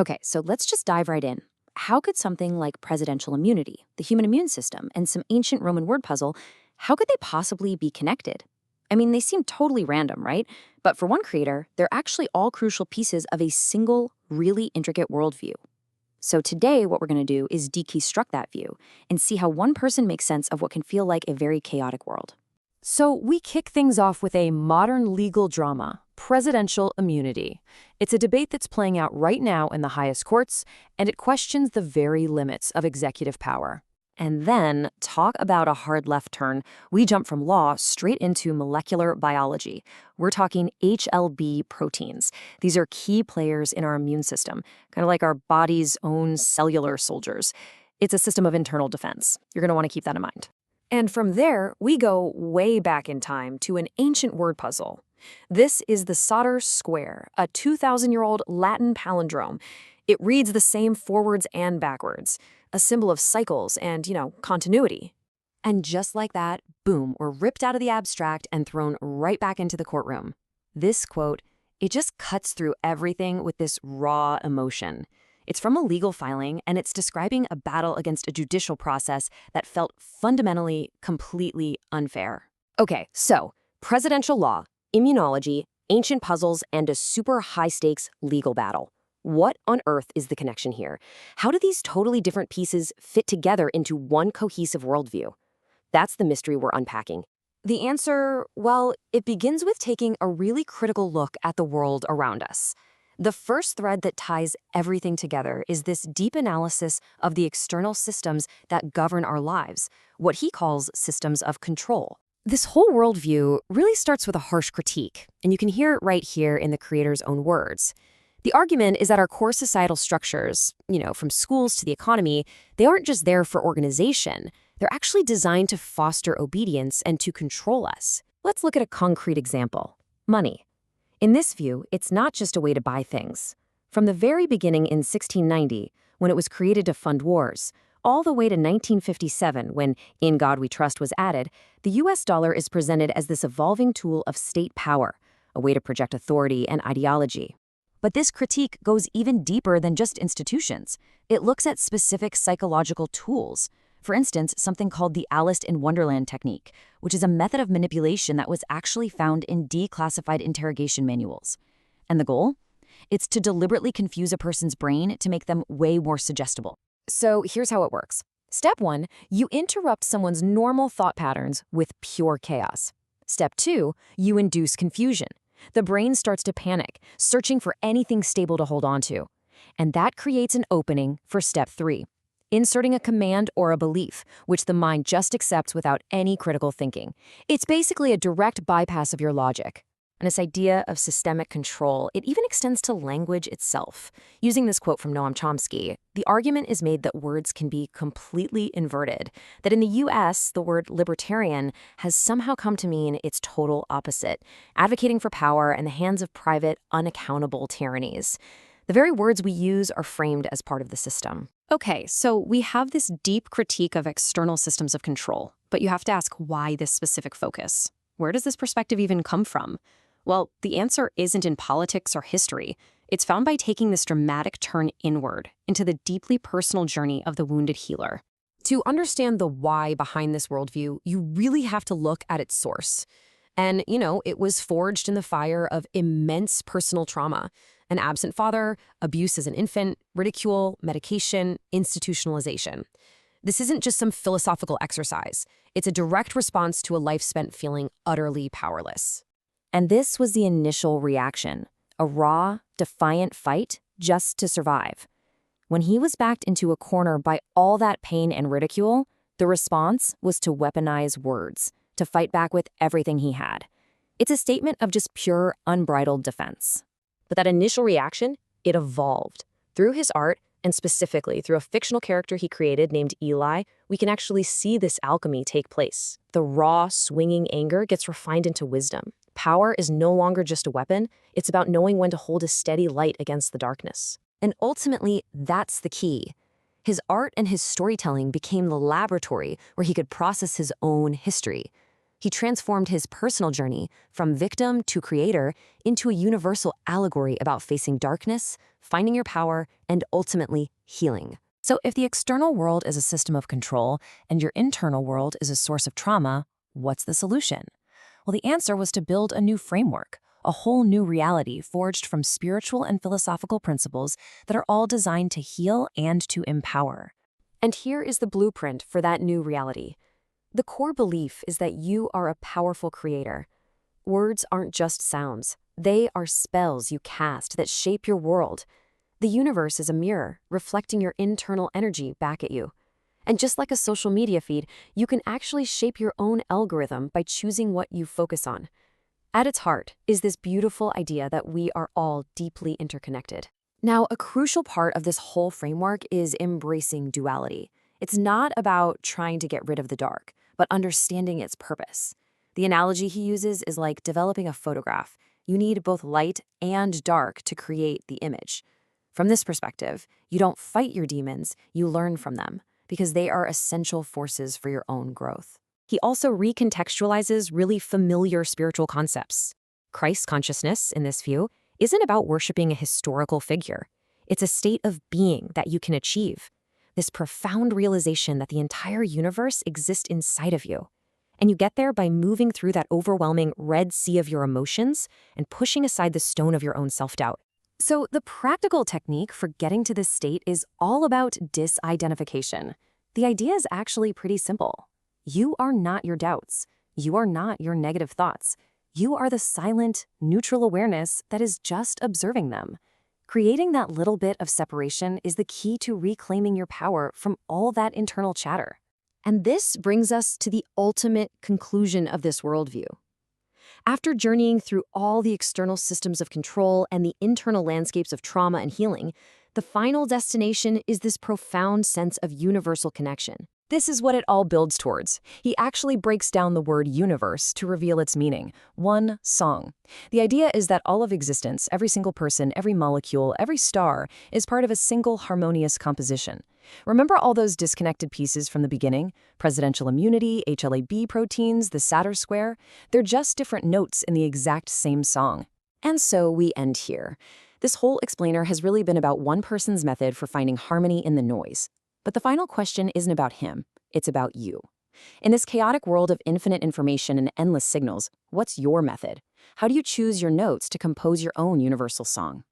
Okay, so let's just dive right in. How could something like presidential immunity, the human immune system, and some ancient Roman word puzzle, how could they possibly be connected? I mean, they seem totally random, right? But for one creator, they're actually all crucial pieces of a single, really intricate worldview. So today, what we're going to do is deconstruct that view and see how one person makes sense of what can feel like a very chaotic world. So we kick things off with a modern legal drama, presidential immunity. It's a debate that's playing out right now in the highest courts, and it questions the very limits of executive power. And then, talk about a hard left turn, we jump from law straight into molecular biology. We're talking HLB proteins. These are key players in our immune system, kind of like our body's own cellular soldiers. It's a system of internal defense. You're going to want to keep that in mind. And from there, we go way back in time to an ancient word puzzle. This is the Soter square, a 2,000-year-old Latin palindrome. It reads the same forwards and backwards, a symbol of cycles and, continuity. And just like that, boom, we're ripped out of the abstract and thrown right back into the courtroom. This quote, it just cuts through everything with this raw emotion. It's from a legal filing, and it's describing a battle against a judicial process that felt fundamentally, completely unfair. Okay, so presidential law, immunology, ancient puzzles, and a super high-stakes legal battle. What on earth is the connection here? How do these totally different pieces fit together into one cohesive worldview? That's the mystery we're unpacking. The answer, well, it begins with taking a really critical look at the world around us. The first thread that ties everything together is this deep analysis of the external systems that govern our lives, what he calls systems of control. This whole worldview really starts with a harsh critique, and you can hear it right here in the creator's own words. The argument is that our core societal structures, from schools to the economy, they aren't just there for organization. They're actually designed to foster obedience and to control us. Let's look at a concrete example. Money. In this view, it's not just a way to buy things. From the very beginning in 1690, when it was created to fund wars, all the way to 1957, when In God We Trust was added, the US dollar is presented as this evolving tool of state power, a way to project authority and ideology. But this critique goes even deeper than just institutions. It looks at specific psychological tools. For instance, something called the Alice in Wonderland technique, which is a method of manipulation that was actually found in declassified interrogation manuals. And the goal? It's to deliberately confuse a person's brain to make them way more suggestible. So here's how it works. Step 1, you interrupt someone's normal thought patterns with pure chaos. Step 2, you induce confusion. The brain starts to panic, searching for anything stable to hold on to. And that creates an opening for step 3, inserting a command or a belief, which the mind just accepts without any critical thinking. It's basically a direct bypass of your logic. And this idea of systemic control, it even extends to language itself. Using this quote from Noam Chomsky, the argument is made that words can be completely inverted, that in the US, the word libertarian has somehow come to mean its total opposite, advocating for power in the hands of private, unaccountable tyrannies. The very words we use are framed as part of the system. Okay, so we have this deep critique of external systems of control, but you have to ask why this specific focus? Where does this perspective even come from? Well, the answer isn't in politics or history. It's found by taking this dramatic turn inward into the deeply personal journey of the wounded healer. To understand the why behind this worldview, you really have to look at its source. And, it was forged in the fire of immense personal trauma. An absent father, abuse as an infant, ridicule, medication, institutionalization. This isn't just some philosophical exercise. It's a direct response to a life spent feeling utterly powerless. And this was the initial reaction, a raw, defiant fight just to survive. When he was backed into a corner by all that pain and ridicule, the response was to weaponize words, to fight back with everything he had. It's a statement of just pure, unbridled defense. But that initial reaction, it evolved. Through his art, and specifically through a fictional character he created named Eli, we can actually see this alchemy take place. The raw, swinging anger gets refined into wisdom. Power is no longer just a weapon, it's about knowing when to hold a steady light against the darkness. And ultimately, that's the key. His art and his storytelling became the laboratory where he could process his own history. He transformed his personal journey from victim to creator into a universal allegory about facing darkness, finding your power, and ultimately healing. So if the external world is a system of control and your internal world is a source of trauma, what's the solution? Well, the answer was to build a new framework, a whole new reality forged from spiritual and philosophical principles that are all designed to heal and to empower. And here is the blueprint for that new reality. The core belief is that you are a powerful creator. Words aren't just sounds. They are spells you cast that shape your world. The universe is a mirror, reflecting your internal energy back at you. And just like a social media feed, you can actually shape your own algorithm by choosing what you focus on. At its heart is this beautiful idea that we are all deeply interconnected. Now, a crucial part of this whole framework is embracing duality. It's not about trying to get rid of the dark, but understanding its purpose. The analogy he uses is like developing a photograph. You need both light and dark to create the image. From this perspective, you don't fight your demons, you learn from them, because they are essential forces for your own growth. He also recontextualizes really familiar spiritual concepts. Christ consciousness, in this view, isn't about worshiping a historical figure. It's a state of being that you can achieve. This profound realization that the entire universe exists inside of you. And you get there by moving through that overwhelming red sea of your emotions and pushing aside the stone of your own self-doubt. So the practical technique for getting to this state is all about disidentification. The idea is actually pretty simple. You are not your doubts. You are not your negative thoughts. You are the silent, neutral awareness that is just observing them. Creating that little bit of separation is the key to reclaiming your power from all that internal chatter. And this brings us to the ultimate conclusion of this worldview. After journeying through all the external systems of control and the internal landscapes of trauma and healing, the final destination is this profound sense of universal connection. This is what it all builds towards. He actually breaks down the word universe to reveal its meaning. One song. The idea is that all of existence, every single person, every molecule, every star, is part of a single harmonious composition. Remember all those disconnected pieces from the beginning? Presidential immunity, HLA-B proteins, the Satter square? They're just different notes in the exact same song. And so we end here. This whole explainer has really been about one person's method for finding harmony in the noise. But the final question isn't about him, it's about you. In this chaotic world of infinite information and endless signals, what's your method? How do you choose your notes to compose your own universal song?